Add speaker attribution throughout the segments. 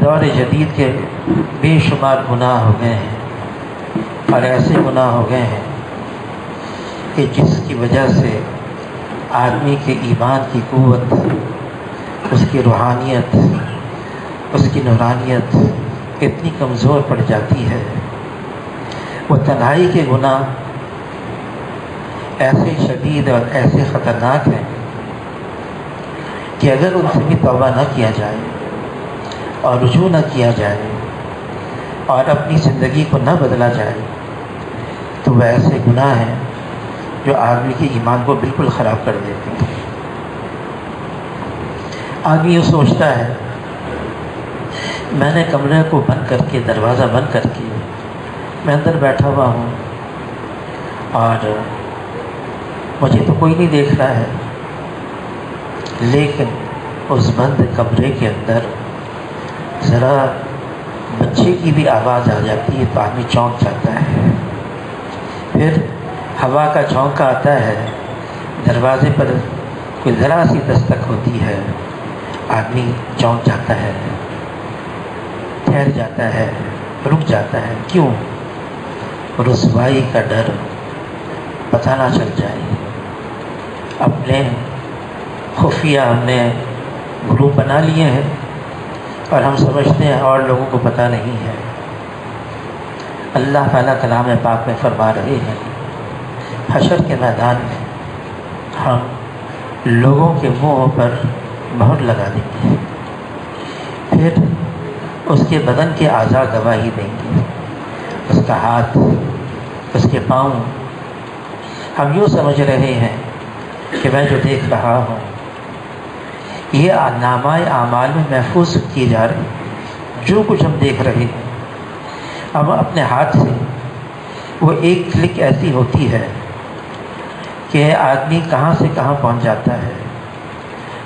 Speaker 1: دور جدید کے بے شمار گناہ ہو گئے ہیں، اور ایسے گناہ ہو گئے ہیں کہ جس کی وجہ سے آدمی کے ایمان کی قوت، اس کی روحانیت، اس کی نورانیت اتنی کمزور پڑ جاتی ہے۔ وہ تنہائی کے گناہ ایسے شدید اور ایسے خطرناک ہیں کہ اگر ان سے بھی توبہ نہ کیا جائے اور رجوع نہ کیا جائے اور اپنی زندگی کو نہ بدلا جائے تو وہ ایسے گناہ ہیں جو آدمی کے ایمان کو بالکل خراب کر دیتے ہیں۔ آدمی یہ سوچتا ہے میں نے کمرے کو بند کر کے، دروازہ بند کر کے میں اندر بیٹھا ہوا ہوں اور مجھے تو کوئی نہیں دیکھ رہا ہے، لیکن اس بند کمرے کے اندر ذرا بچے کی بھی آواز آ جاتی ہے تو آدمی چونک جاتا ہے۔ پھر ہوا کا جھونکا آتا ہے، دروازے پر کوئی ذرا سی دستک ہوتی ہے، آدمی چونک جاتا ہے، ٹھہر جاتا ہے، رک جاتا ہے۔ کیوں؟ رسوائی کا ڈر، پتہ نہ چل جائے۔ اپنے خفیہ ہم نے گروپ بنا لیے ہیں اور ہم سمجھتے ہیں اور لوگوں کو پتہ نہیں ہے۔ اللہ تعالیٰ کلام پاک میں فرما رہے ہیں حشر کے میدان میں ہم لوگوں کے منہ پر مہر لگا دیں گے، پھر اس کے بدن کے اعضاء گواہی دیں گے، اس کا ہاتھ، اس کے پاؤں۔ ہم یوں سمجھ رہے ہیں کہ میں جو دیکھ رہا ہوں یہ نامہ اعمال میں محفوظ کیے جا رہے ہیں۔ جو کچھ ہم دیکھ رہے ہیں ہم اپنے ہاتھ سے، وہ ایک کلک ایسی ہوتی ہے کہ آدمی کہاں سے کہاں پہنچ جاتا ہے۔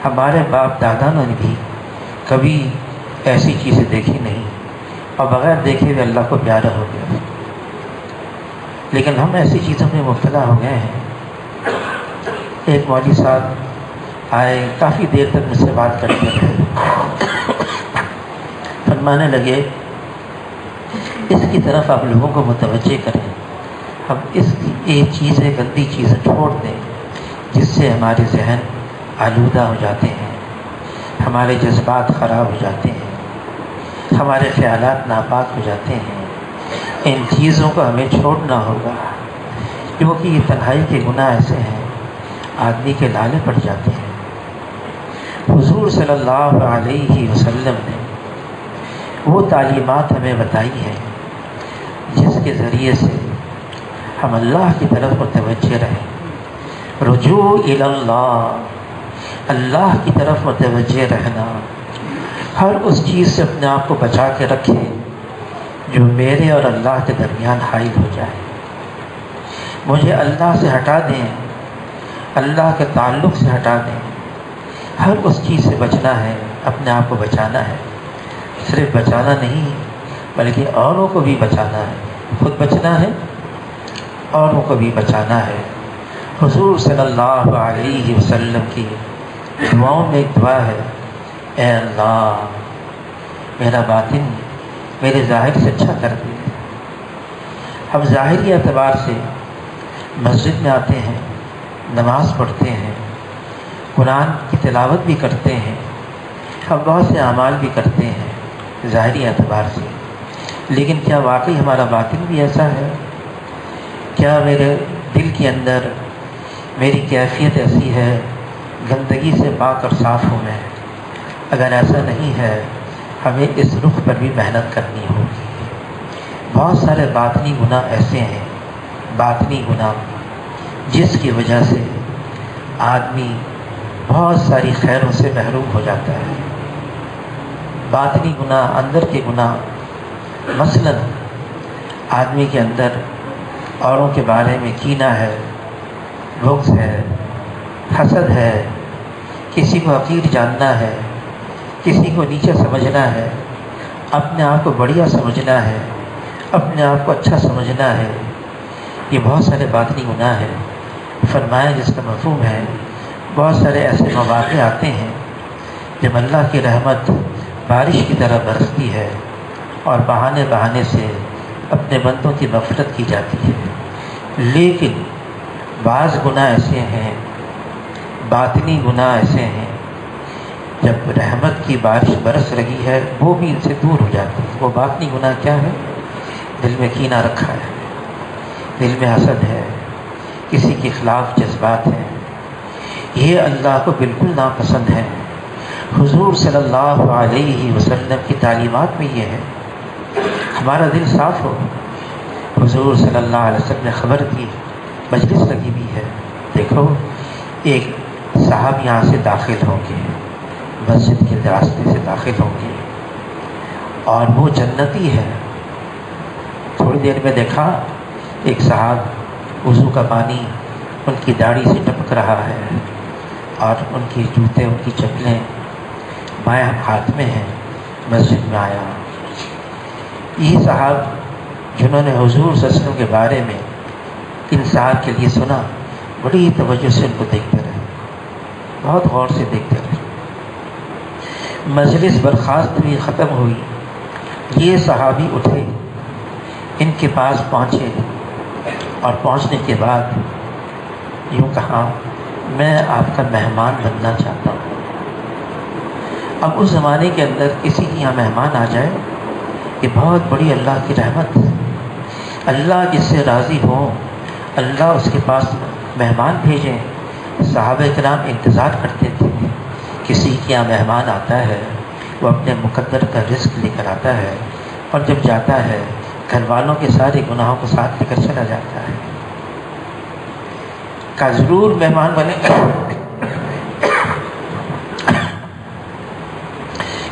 Speaker 1: ہمارے باپ دادا نے بھی کبھی ایسی چیزیں دیکھی نہیں اور بغیر دیکھے ہوئے اللہ کو پیارا ہو گیا، لیکن ہم ایسی چیزوں میں مبتلا ہو گئے ہیں۔ ایک مولوی صاحب آئے، کافی دیر تک مجھ سے بات کرتے رہے، فرمانے لگے اس کی طرف آپ لوگوں کو متوجہ کریں، ہم اس کی ایک چیزیں، گندی چیزیں چھوڑ دیں جس سے ہمارے ذہن آلودہ ہو جاتے ہیں، ہمارے جذبات خراب ہو جاتے ہیں، ہمارے خیالات ناپاک ہو جاتے ہیں۔ ان چیزوں کو ہمیں چھوڑنا ہوگا، کیونکہ یہ تنہائی کے گناہ ایسے ہیں آدمی کے لالے پڑ جاتے ہیں۔ حضور صلی اللہ علیہ وسلم نے وہ تعلیمات ہمیں بتائی ہیں جس کے ذریعے سے ہم اللہ کی طرف متوجہ رہیں۔ رجوع الی اللہ، اللہ کی طرف متوجہ رہنا، ہر اس چیز سے اپنے آپ کو بچا کے رکھیں جو میرے اور اللہ کے درمیان حائل ہو جائے۔ مجھے اللہ سے ہٹا دیں، اللہ کے تعلق سے ہٹا دیں۔ ہر اس چیز سے بچنا ہے، اپنے آپ کو بچانا ہے۔ صرف بچانا نہیں بلکہ اوروں کو بھی بچانا ہے، خود بچنا ہے، اوروں کو بھی بچانا ہے۔ حضور صلی اللہ علیہ وسلم کی دعاؤں میں ایک دعا ہے، اے اللہ میرا باطن میرے ظاہر سے اچھا کر دے۔ ہم ظاہری اعتبار سے مسجد میں آتے ہیں، نماز پڑھتے ہیں، قرآن کی تلاوت بھی کرتے ہیں، ہم بہت سے اعمال بھی کرتے ہیں ظاہری اعتبار سے، لیکن کیا واقعی ہمارا باطن بھی ایسا ہے؟ کیا میرے دل کے اندر میری کیفیت ایسی ہے، گندگی سے پاک اور صاف ہوں میں؟ اگر ایسا نہیں ہے ہمیں اس رخ پر بھی محنت کرنی ہوگی۔ بہت سارے باطنی گناہ ایسے ہیں، باطنی گناہ جس کی وجہ سے آدمی بہت ساری خیروں سے محروم ہو جاتا ہے۔ باطنی گناہ، اندر کے گناہ، مثلا آدمی کے اندر اوروں کے بارے میں کینہ ہے، بغض ہے، حسد ہے، کسی کو حقیر جاننا ہے، کسی کو نیچے سمجھنا ہے، اپنے آپ کو بڑھیا سمجھنا ہے، اپنے آپ کو اچھا سمجھنا ہے، یہ بہت سارے باطنی گناہ ہیں۔ فرمایا جس کا مفہوم ہے، بہت سارے ایسے مواقع آتے ہیں جب اللہ کی رحمت بارش کی طرح برستی ہے اور بہانے بہانے سے اپنے بندوں کی مغفرت کی جاتی ہے۔ لیکن بعض گناہ ایسے ہیں، باطنی گناہ ایسے ہیں، جب رحمت کی بارش برس رہی ہے وہ بھی ان سے دور ہو جاتی ہے۔ وہ باطنی گناہ کیا ہے؟ دل میں کینہ رکھا ہے، دل میں حسد ہے، کسی کے خلاف جذبات ہیں، یہ اللہ کو بالکل ناپسند ہے۔ حضور صلی اللہ علیہ وسلم کی تعلیمات میں یہ ہے، ہمارا دل صاف ہو۔ حضور صلی اللہ علیہ وسلم نے خبر کی، مجلس لگی ہوئی ہے، دیکھو ایک صاحب یہاں سے داخل ہوں گے، مسجد کے راستے سے داخل ہوں گے اور وہ جنتی ہے۔ تھوڑی دیر میں دیکھا ایک صاحب وضو کا پانی ان کی داڑھی سے ٹپک رہا ہے اور ان کی جوتے، ان کی چپلیں بائیں ہاتھ میں ہیں، مسجد میں آیا۔ یہ صاحب جنہوں نے حضور صلی اللہ علیہ وسلم کے بارے میں ان صاحب کے لیے سنا، بڑی توجہ سے ان کو دیکھتے رہے، بہت غور سے دیکھتے رہے۔ مجلس برخاست ہوئی، ختم ہوئی، یہ صحابی اٹھے، ان کے پاس پہنچے اور پہنچنے کے بعد یوں کہا، میں آپ کا مہمان بننا چاہتا ہوں۔ اب اس زمانے کے اندر کسی کے یہاں مہمان آ جائے یہ بہت بڑی اللہ کی رحمت ہے۔ اللہ جس سے راضی ہو، اللہ اس کے پاس مہمان بھیجیں۔ صحابہ کرام انتظار کرتے تھے، کسی کے یہاں مہمان آتا ہے وہ اپنے مقدر کا رزق لے کر آتا ہے اور جب جاتا ہے گھر والوں کے سارے گناہوں کو ساتھ لے کر چلا جاتا ہے۔ کا ضرور مہمان بنے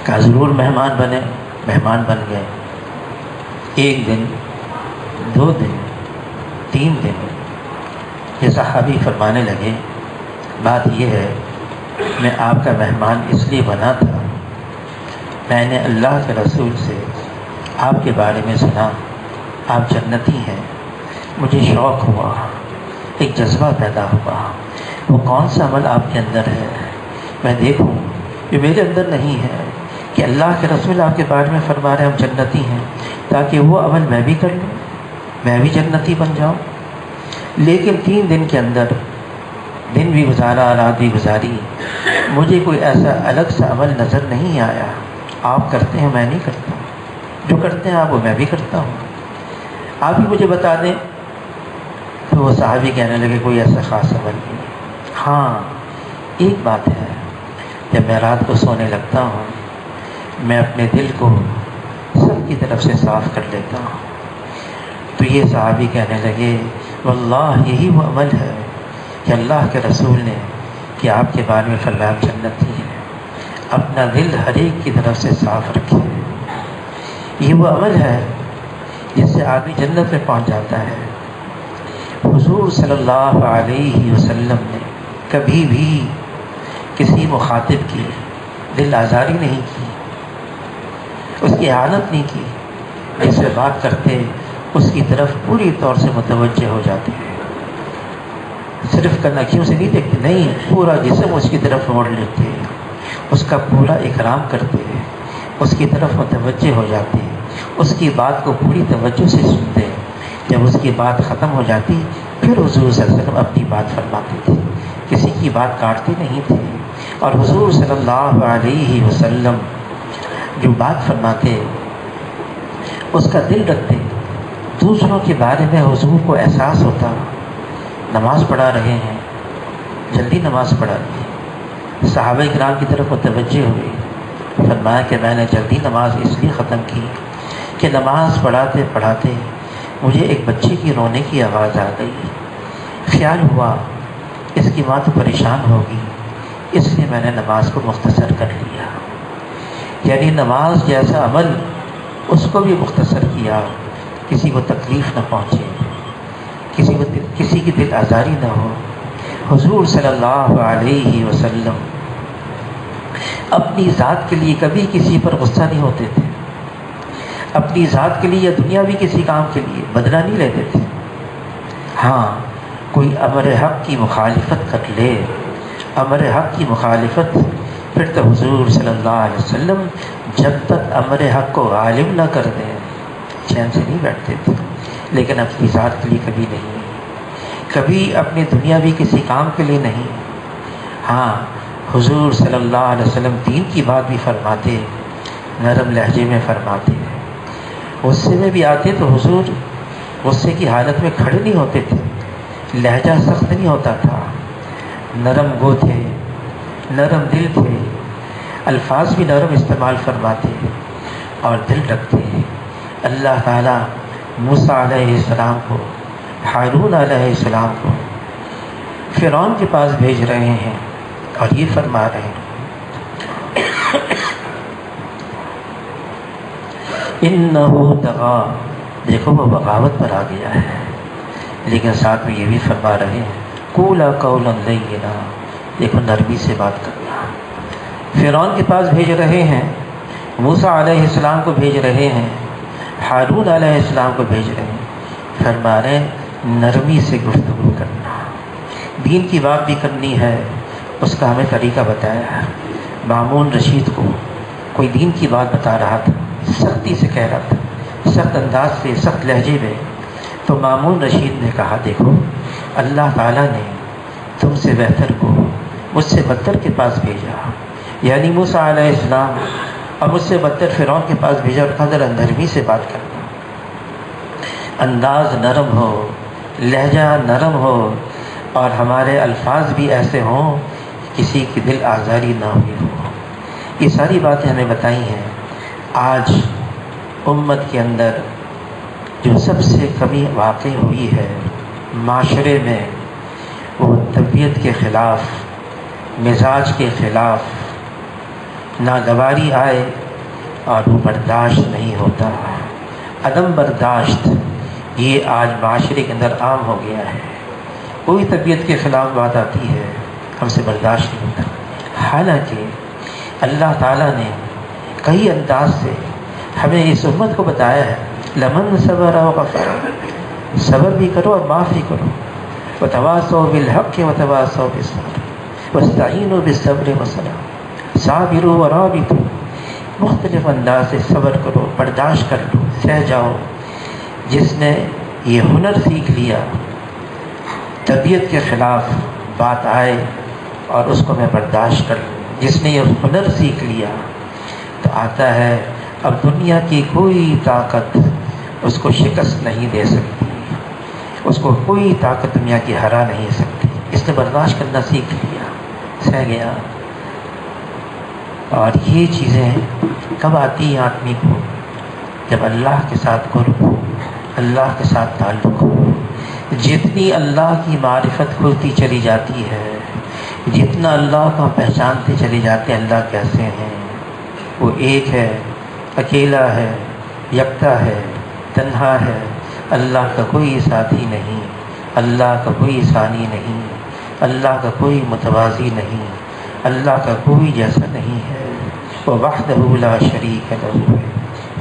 Speaker 1: کا ضرور مہمان بنے، مہمان بن گئے۔ ایک دن، 2 دن، 3 دن، یہ صحابی فرمانے لگے، بات یہ ہے میں آپ کا مہمان اس لیے بنا تھا، میں نے اللہ کے رسول سے آپ کے بارے میں سنا، آپ جنتی ہیں، مجھے شوق ہوا، ایک جذبہ پیدا ہوا، وہ کون سا عمل آپ کے اندر ہے میں دیکھوں، یہ میرے اندر نہیں ہے کہ اللہ کے رسول آپ کے بارے میں فرما رہے ہم جنتی ہیں، تاکہ وہ عمل میں بھی کر لوں، میں بھی جنتی بن جاؤں۔ لیکن 3 دن کے اندر، دن بھی گزارا، رات بھی گزاری، مجھے کوئی ایسا الگ سا عمل نظر نہیں آیا۔ آپ کرتے ہیں میں نہیں کرتا، جو کرتے ہیں آپ وہ میں بھی کرتا ہوں، آپ ہی مجھے بتا دیں۔ تو وہ صحابی کہنے لگے کوئی ایسا خاص عمل نہیں، ہاں ایک بات ہے، جب میں رات کو سونے لگتا ہوں میں اپنے دل کو سب کی طرف سے صاف کر لیتا ہوں۔ تو یہ صحابی کہنے لگے واللہ یہی وہ عمل ہے کہ اللہ کے رسول نے کہ آپ کے بارے میں فرمایا جنتی ہے، اپنا دل ہر ایک کی طرف سے صاف رکھے۔ یہ وہ عمل ہے جس سے آدمی جنت میں پہنچ جاتا ہے۔ حضور صلی اللہ علیہ وسلم نے کبھی بھی کسی مخاطب کی دل آزاری نہیں کی، اس کی اہانت نہیں کی، جس سے بات کرتے اس کی طرف پوری طور سے متوجہ ہو جاتے ہیں، صرف کنکھیوں سے نہیں دیکھتے، نہیں، پورا جسم اس کی طرف موڑ لیتے ہیں، اس کا پورا اکرام کرتے ہیں، اس کی طرف متوجہ ہو جاتے ہیں، اس کی بات کو پوری توجہ سے سنتے ہیں۔ جب اس کی بات ختم ہو جاتی پھر حضور صلی اللہ علیہ وسلم اپنی بات فرماتے تھے، کسی کی بات کاٹتے نہیں تھے۔ اور حضور صلی اللہ علیہ وسلم جو بات فرماتے اس کا دل رکھتے، دوسروں کے بارے میں حضور کو احساس ہوتا، نماز پڑھا رہے ہیں، جلدی نماز پڑھا دی، صحابہ کرام کی طرف متوجہ ہوئے، فرمایا کہ میں نے جلدی نماز اس لیے ختم کی کہ نماز پڑھاتے پڑھاتے مجھے ایک بچے کی رونے کی آواز آ گئی، خیال ہوا اس کی ماں تو پریشان ہوگی، اس لیے میں نے نماز کو مختصر کر لیا۔ یعنی نماز جیسا عمل اس کو بھی مختصر کیا، کسی کو تکلیف نہ پہنچے، کسی کی دل آزاری نہ ہو۔ حضور صلی اللہ علیہ وسلم اپنی ذات کے لیے کبھی کسی پر غصہ نہیں ہوتے تھے، اپنی ذات کے لیے یا دنیاوی کسی کام کے لیے بدلہ نہیں لیتے تھے۔ ہاں کوئی امر حق کی مخالفت کر لے، امر حق کی مخالفت پھر تو حضور صلی اللہ علیہ وسلم جب تک امر حق کو غالب نہ کر دیں چین سے نہیں بیٹھتے تھے، لیکن اپنی ذات کے لیے کبھی نہیں، کبھی اپنی دنیاوی کسی کام کے لیے نہیں۔ ہاں حضور صلی اللہ علیہ وسلم دین کی بات بھی فرماتے، نرم لہجے میں فرماتے، غصے میں بھی آتے تو حضور غصے کی حالت میں کھڑے نہیں ہوتے تھے، لہجہ سخت نہیں ہوتا تھا، نرم گو تھے، نرم دل تھے، الفاظ بھی نرم استعمال فرماتے اور دل رکھتے۔ اللہ تعالیٰ موسیٰ علیہ السلام کو، ہارون علیہ السلام کو فرعون کے پاس بھیج رہے ہیں اور یہ فرما رہے ہیں انہو طغیٰ، دیکھو وہ بغاوت پر آ گیا ہے، لیکن ساتھ میں یہ بھی فرما رہے ہیں قولا قولا لینا، دیکھو نرمی سے بات کرنا۔ فرعون کے پاس بھیج رہے ہیں، موسیٰ علیہ السلام کو بھیج رہے ہیں، ہارون علیہ السلام کو بھیج رہے ہیں، فرما رہے ہیں نرمی سے گفتگو کرنا، دین کی بات بھی کرنی ہے، اس کا ہمیں طریقہ بتایا ہے۔ مامون رشید کو کوئی دین کی بات بتا رہا تھا، سختی سے کہہ رہا تھا، سخت انداز سے، سخت لہجے میں، تو مامون رشید نے کہا دیکھو اللہ تعالیٰ نے تم سے بہتر کو مجھ سے بدتر کے پاس بھیجا، یعنی موسیٰ علیہ السلام، اور مجھ سے بدتر فرعون کے پاس بھیجا، اور قدر نرمی سے بات کرنا، انداز نرم ہو، لہجہ نرم ہو، اور ہمارے الفاظ بھی ایسے ہوں کسی کی دل آزاری نہ ہوئی ہو۔ یہ ساری باتیں ہمیں بتائی ہیں۔ آج امت کے اندر جو سب سے کمی واقع ہوئی ہے معاشرے میں، وہ طبیعت کے خلاف، مزاج کے خلاف ناگواری آئے اور وہ برداشت نہیں ہوتا، عدم برداشت، یہ آج معاشرے کے اندر عام ہو گیا ہے۔ کوئی طبیعت کے خلاف بات آتی ہے ہم سے برداشت نہیں ہوتا، حالانکہ اللہ تعالیٰ نے کئی انداز سے ہمیں اس امت کو بتایا ہے لمن صبر وغفر، صبر بھی کرو اور معاف بھی کرو، وتواصوا بالحق وتواصوا بالصبر واستعینوا بالصبر والصلاۃ، صابروا ورابطوا، مختلف انداز سے صبر کرو، برداشت کر لو، سہ جاؤ۔ جس نے یہ ہنر سیکھ لیا، طبیعت کے خلاف بات آئے اور اس کو میں برداشت کر لوں، جس نے یہ ہنر سیکھ لیا تو آتا ہے اب دنیا کی کوئی طاقت اس کو شکست نہیں دے سکتی، اس کو کوئی طاقت دنیا کی ہرا نہیں سکتی۔ اس نے برداشت کرنا سیکھ لیا، سہ گیا۔ اور یہ چیزیں کب آتی ہیں آدمی کو؟ جب اللہ کے ساتھ قرب ہو، اللہ کے ساتھ تعلق ہو۔ جتنی اللہ کی معرفت کھلتی چلی جاتی ہے، جتنا اللہ کو پہچانتے چلے جاتے ہیں اللہ کیسے ہیں، وہ ایک ہے، اکیلا ہے، یکتا ہے، تنہا ہے، اللہ کا کوئی ساتھی نہیں، اللہ کا کوئی ثانی نہیں، اللہ کا کوئی متوازی نہیں، اللہ کا کوئی جیسا نہیں ہے، وہ وحدہ لا شریک لہ ہے،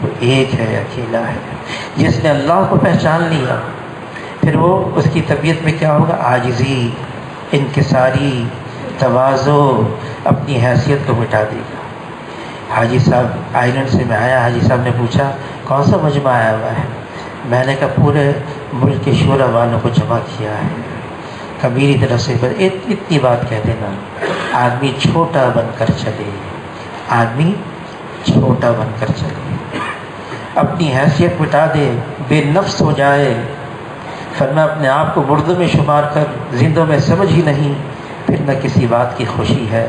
Speaker 1: وہ ایک ہے، اکیلا ہے۔ جس نے اللہ کو پہچان لیا پھر وہ اس کی طبیعت میں کیا ہوگا؟ عاجزی، انکساری، تواضع، اپنی حیثیت کو مٹا دے گا۔ حاجی صاحب آئرلینڈ سے میں آیا، حاجی صاحب نے پوچھا کون سا مجمع آیا ہوا ہے؟ میں نے کہا پورے ملک کے شورا والوں کو جمع کیا ہے۔ کبھی میری طرف سے اتنی بات کہہ دینا، آدمی چھوٹا بن کر چلے، آدمی چھوٹا بن کر چلے، اپنی حیثیت مٹا دے، بے نفس ہو جائے، فرمایا اپنے آپ کو مردوں میں شمار کر زندوں میں سمجھ ہی نہیں، پھر نہ کسی بات کی خوشی ہے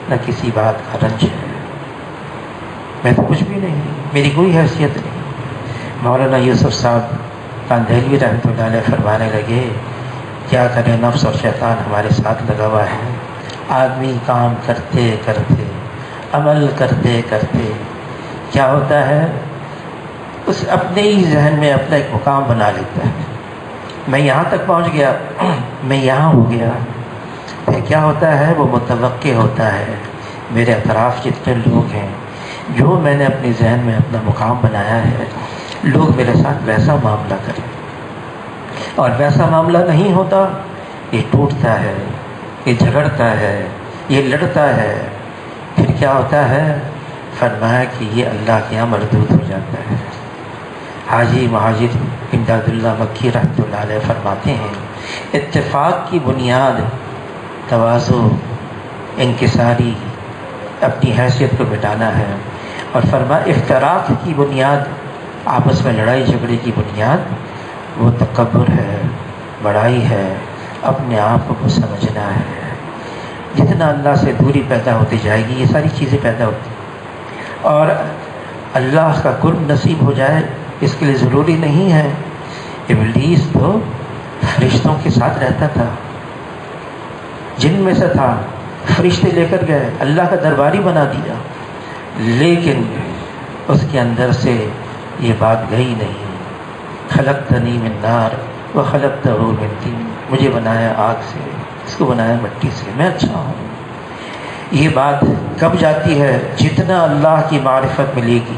Speaker 1: نہ کسی بات کا رنج ہے۔ میں تو کچھ بھی نہیں، میری کوئی حیثیت نہیں۔ مولانا یوسف صاحب کاندھیلوی رحمۃ اللہ علیہ فرمانے لگے کیا کریں، نفس اور شیطان ہمارے ساتھ لگا ہوا ہے۔ آدمی کام کرتے کرتے، عمل کرتے کرتے کیا ہوتا ہے، اس اپنے ہی ذہن میں اپنا ایک مقام بنا لیتا ہے، میں یہاں تک پہنچ گیا، میں یہاں ہو گیا۔ پھر کیا ہوتا ہے، وہ متوقع ہوتا ہے میرے اطراف جتنے لوگ ہیں، جو میں نے اپنے ذہن میں اپنا مقام بنایا ہے، لوگ میرے ساتھ ویسا معاملہ کریں، اور ویسا معاملہ نہیں ہوتا، یہ ٹوٹتا ہے، یہ جھگڑتا ہے، یہ لڑتا ہے۔ پھر کیا ہوتا ہے؟ فرمایا کہ یہ اللہ کے یہاں مردود ہو جاتا ہے۔ حاجی مہاجر امداد اللہ مکی رحمۃ اللہ علیہ فرماتے ہیں اتفاق کی بنیاد تواضع، انکساری، اپنی حیثیت کو مٹانا ہے، اور فرمایا افتراق کی بنیاد، آپس میں لڑائی جھگڑے کی بنیاد وہ تکبر ہے، بڑائی ہے، اپنے آپ کو سمجھنا ہے۔ جتنا اللہ سے دوری پیدا ہوتی جائے گی یہ ساری چیزیں پیدا ہوتی ہیں، اور اللہ کا قرب نصیب ہو جائے اس کے لیے ضروری نہیں ہے۔ ابلیس تو فرشتوں کے ساتھ رہتا تھا، جن میں سے تھا، فرشتے لے کر گئے، اللہ کا درباری بنا دیا، لیکن اس کے اندر سے یہ بات گئی نہیں۔ خلقتنی من نار وخلقتہ من طین، مجھے بنایا آگ سے، اس کو بنایا مٹی سے، میں اچھا ہوں۔ یہ بات کب جاتی ہے؟ جتنا اللہ کی معرفت ملے گی۔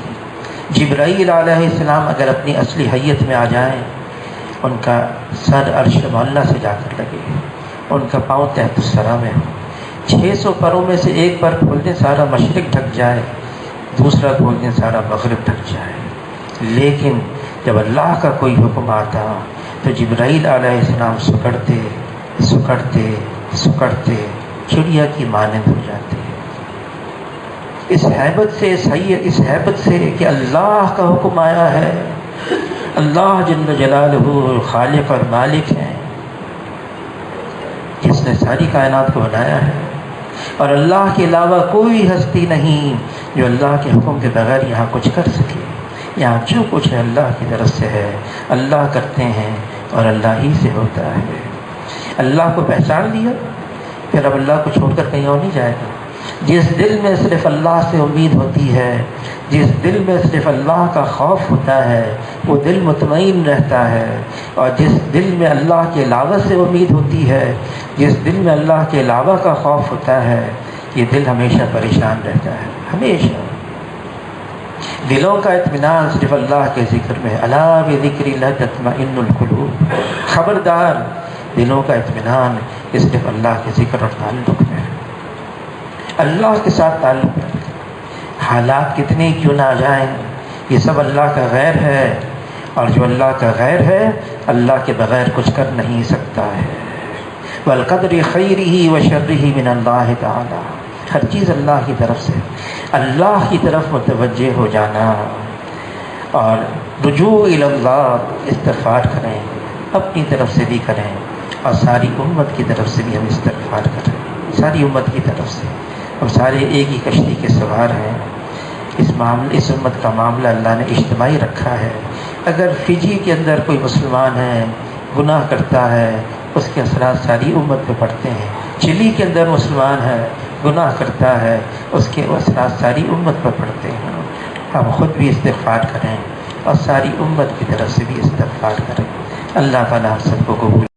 Speaker 1: جبرائیل علیہ السلام اگر اپنی اصلی حیت میں آ جائیں، ان کا سر عرش معلیٰ سے جا کر لگے، ان کا پاؤں تحت الثری میں ہو، 600 پروں میں سے ایک پر کھول دیں سارا مشرق ڈھک جائے، دوسرا کھول دیں سارا مغرب ڈھک جائے، لیکن جب اللہ کا کوئی حکم آتا تو جبرائیل علیہ السلام سکڑتے سکڑتے سکڑتے چڑیا کی مانند ہو جاتے ہیں۔ اس ہیبت سے کہ اللہ کا حکم آیا ہے، اللہ جل جلالہ خالق اور مالک ہیں، جس نے ساری کائنات کو بنایا ہے، اور اللہ کے علاوہ کوئی ہستی نہیں جو اللہ کے حکم کے بغیر یہاں کچھ کر سکے۔ یہاں جو کچھ ہے اللہ کی طرف سے ہے، اللہ کرتے ہیں اور اللہ ہی سے ہوتا ہے۔ اللہ کو پہچان لیا، پھر اب اللہ کو چھوڑ کر کہیں اور نہیں جائے گا۔ جس دل میں صرف اللہ سے امید ہوتی ہے، جس دل میں صرف اللہ کا خوف ہوتا ہے، وہ دل مطمئن رہتا ہے، اور جس دل میں اللہ کے علاوہ سے امید ہوتی ہے، جس دل میں اللہ کے علاوہ کا خوف ہوتا ہے، یہ دل ہمیشہ پریشان رہتا ہے۔ ہمیشہ دلوں کا اطمینان صرف اللہ کے ذکر میں، الا بذکر اللہ تطمئن القلوب، خبردار دلوں کا اطمینان صرف اللہ کے ذکر اور تعلق میں ہے۔ اللہ کے ساتھ تعلق ہے، حالات کتنے کیوں نہ آ جائیں، یہ سب اللہ کا غیر ہے، اور جو اللہ کا غیر ہے اللہ کے بغیر کچھ کر نہیں سکتا ہے۔ والقدر خیرہ وشرہ من اللہ تعالی، ہر چیز اللہ کی طرف سے، اللہ کی طرف متوجہ ہو جانا، اور رجوع الی اللہ، استغفار کریں، اپنی طرف سے بھی کریں اور ساری امت کی طرف سے بھی ہم استغفار کریں، ساری امت کی طرف سے۔ ہم سارے ایک ہی کشتی کے سوار ہیں، اس امت کا معاملہ اللہ نے اجتماعی رکھا ہے۔ اگر فجی کے اندر کوئی مسلمان ہے گناہ کرتا ہے، اس کے اثرات ساری امت پہ پڑتے ہیں۔ چلی کے اندر مسلمان ہے گناہ کرتا ہے، اس کے اثرات ساری امت پر پڑتے ہیں۔ ہم خود بھی استغفار کریں اور ساری امت کی طرف سے بھی استغفار کریں۔ اللہ تعالیٰ ہم سب کو قبول